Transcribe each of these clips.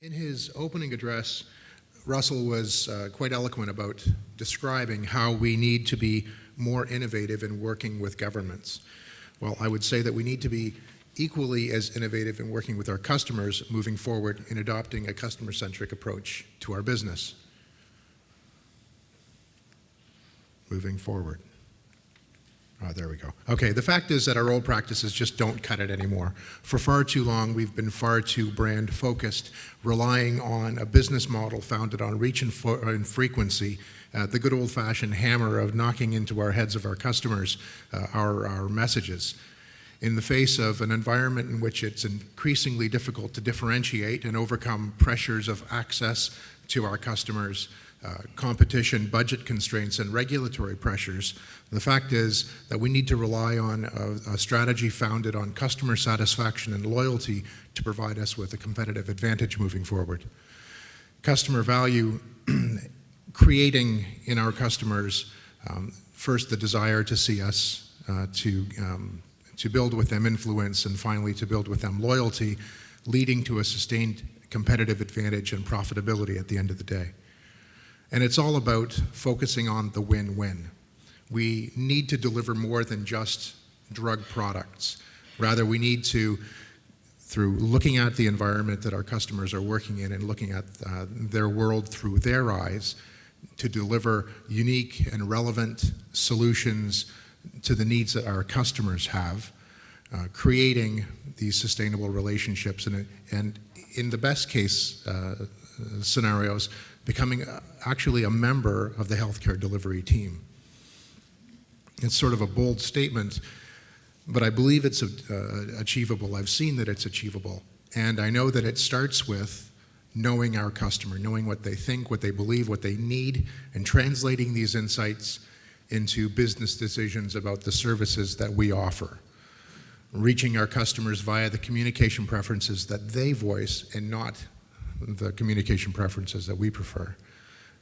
In his opening address, Russell was quite eloquent about describing how we need to be more innovative in working with governments. Well, I would say that we need to be equally as innovative in working with our customers moving forward in adopting a customer-centric approach to our business. Moving forward. There we go. Okay, the fact is that our old practices just don't cut it anymore. For far too long, we've been far too brand focused, relying on a business model founded on reach and frequency, the good old-fashioned hammer of knocking into our heads of our customers our messages. In the face of an environment in which it's increasingly difficult to differentiate and overcome pressures of access to our customers, competition, budget constraints, and regulatory pressures, the fact is that we need to rely on a strategy founded on customer satisfaction and loyalty to provide us with a competitive advantage moving forward. Customer value, creating in our customers, first the desire to see us, to build with them influence, and finally to build with them loyalty, leading to a sustained competitive advantage and profitability at the end of the day. And it's all about focusing on the win-win. We need to deliver more than just drug products. Rather, we need to, through looking at the environment that our customers are working in and looking at their world through their eyes, to deliver unique and relevant solutions to the needs that our customers have, creating these sustainable relationships, and in the best case scenarios, becoming actually a member of the healthcare delivery team. It's sort of a bold statement, but I believe it's achievable. I've seen that it's achievable, and I know that it starts with knowing our customer, knowing what they think, what they believe, what they need, and translating these insights into business decisions about the services that we offer. Reaching our customers via the communication preferences that they voice and not the communication preferences that we prefer.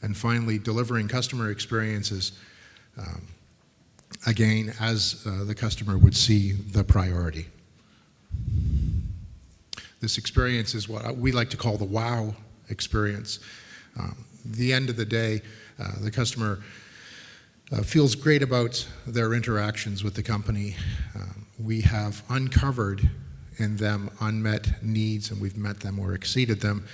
And finally, delivering customer experiences, again, as the customer would see the priority. This experience is what we like to call the wow experience. The end of the day, the customer feels great about their interactions with the company. We have uncovered in them unmet needs, and we've met them or exceeded them,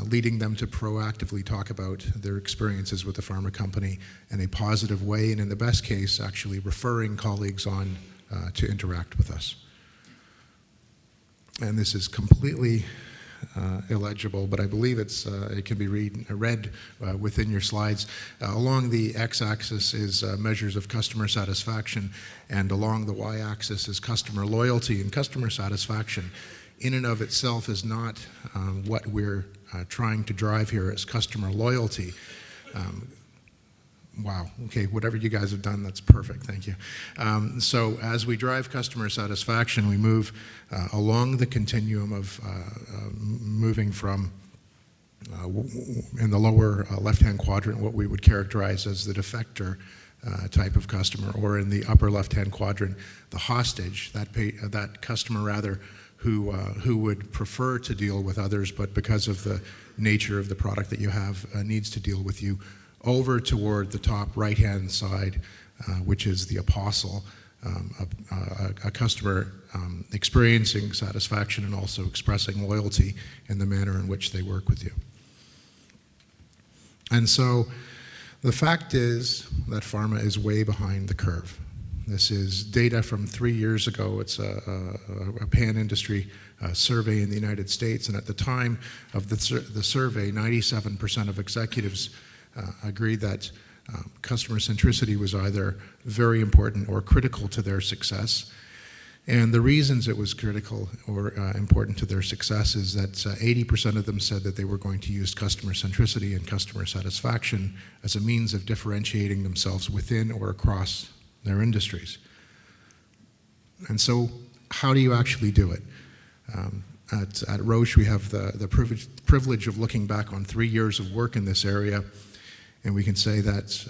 leading them to proactively talk about their experiences with the pharma company in a positive way, and in the best case, actually referring colleagues on to interact with us. And this is completely illegible, but I believe it can be read within your slides. Along the x-axis is measures of customer satisfaction, and along the y-axis is customer loyalty. And customer satisfaction in and of itself is not what we're trying to drive here as customer loyalty. Wow, okay, whatever you guys have done, that's perfect, thank you. So as we drive customer satisfaction, we move along the continuum of moving from, in the lower left-hand quadrant, what we would characterize as the defector type of customer, or in the upper left-hand quadrant, the hostage, that customer rather, who would prefer to deal with others, but because of the nature of the product that you have, needs to deal with you, over toward the top right-hand side, which is the apostle, a customer experiencing satisfaction and also expressing loyalty in the manner in which they work with you. And so the fact is that pharma is way behind the curve. This is data from 3 years ago. It's a pan-industry survey in the United States, and at the time of the survey, 97% of executives agreed that customer centricity was either very important or critical to their success. And the reasons it was critical or important to their success is that 80% of them said that they were going to use customer centricity and customer satisfaction as a means of differentiating themselves within or across their industries. And so how do you actually do it? At Roche, we have the privilege of looking back on 3 years of work in this area. And we can say that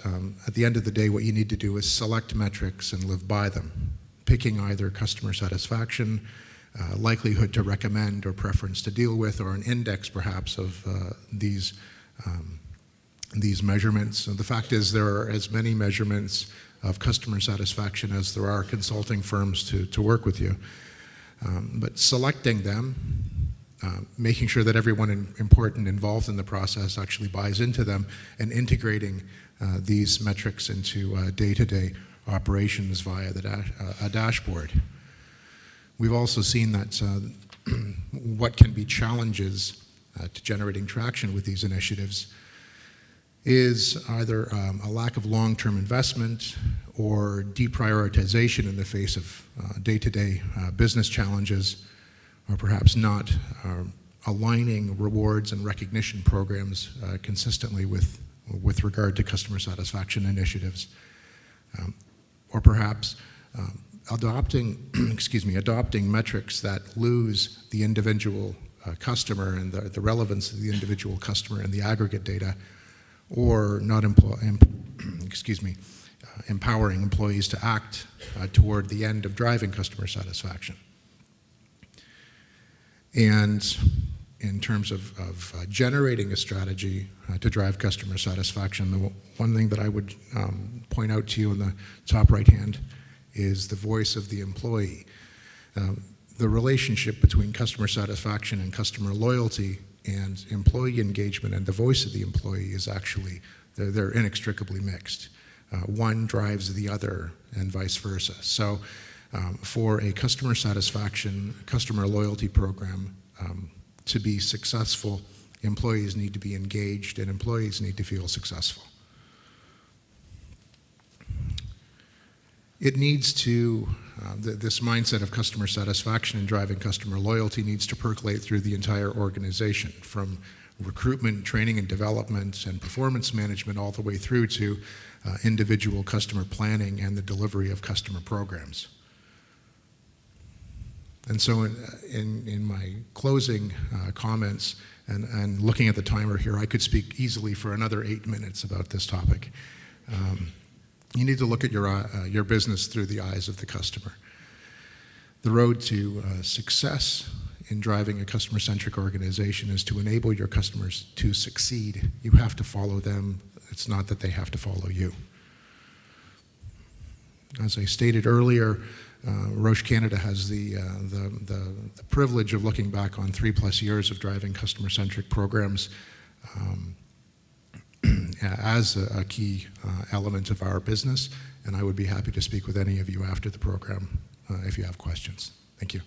at the end of the day, what you need to do is select metrics and live by them, picking either customer satisfaction, likelihood to recommend or preference to deal with, or an index perhaps of these measurements. So the fact is there are as many measurements of customer satisfaction as there are consulting firms to work with you. But selecting them, making sure that everyone important involved in the process actually buys into them, and integrating these metrics into day-to-day operations via a dashboard. We've also seen that what can be challenges to generating traction with these initiatives is either a lack of long-term investment or deprioritization in the face of day-to-day business challenges, or perhaps not aligning rewards and recognition programs consistently with regard to customer satisfaction initiatives, or perhaps adopting metrics that lose the individual customer and the relevance of the individual customer and the aggregate data, or not empowering employees to act toward the end of driving customer satisfaction. And in terms of generating a strategy to drive customer satisfaction, the one thing that I would point out to you in the top right hand is the voice of the employee. The relationship between customer satisfaction and customer loyalty and employee engagement and the voice of the employee is actually, they're inextricably mixed. One drives the other and vice versa. So for a customer satisfaction, customer loyalty program to be successful, employees need to be engaged and employees need to feel successful. It needs to, this mindset of customer satisfaction and driving customer loyalty needs to percolate through the entire organization, from recruitment, training and development, and performance management all the way through to individual customer planning and the delivery of customer programs. And so in my closing comments, and looking at the timer here, I could speak easily for another 8 minutes about this topic. You need to look at your business through the eyes of the customer. The road to success in driving a customer-centric organization is to enable your customers to succeed. You have to follow them. It's not that they have to follow you. As I stated earlier, Roche Canada has the privilege of looking back on 3+ years of driving customer-centric programs as a key element of our business, and I would be happy to speak with any of you after the program if you have questions. Thank you.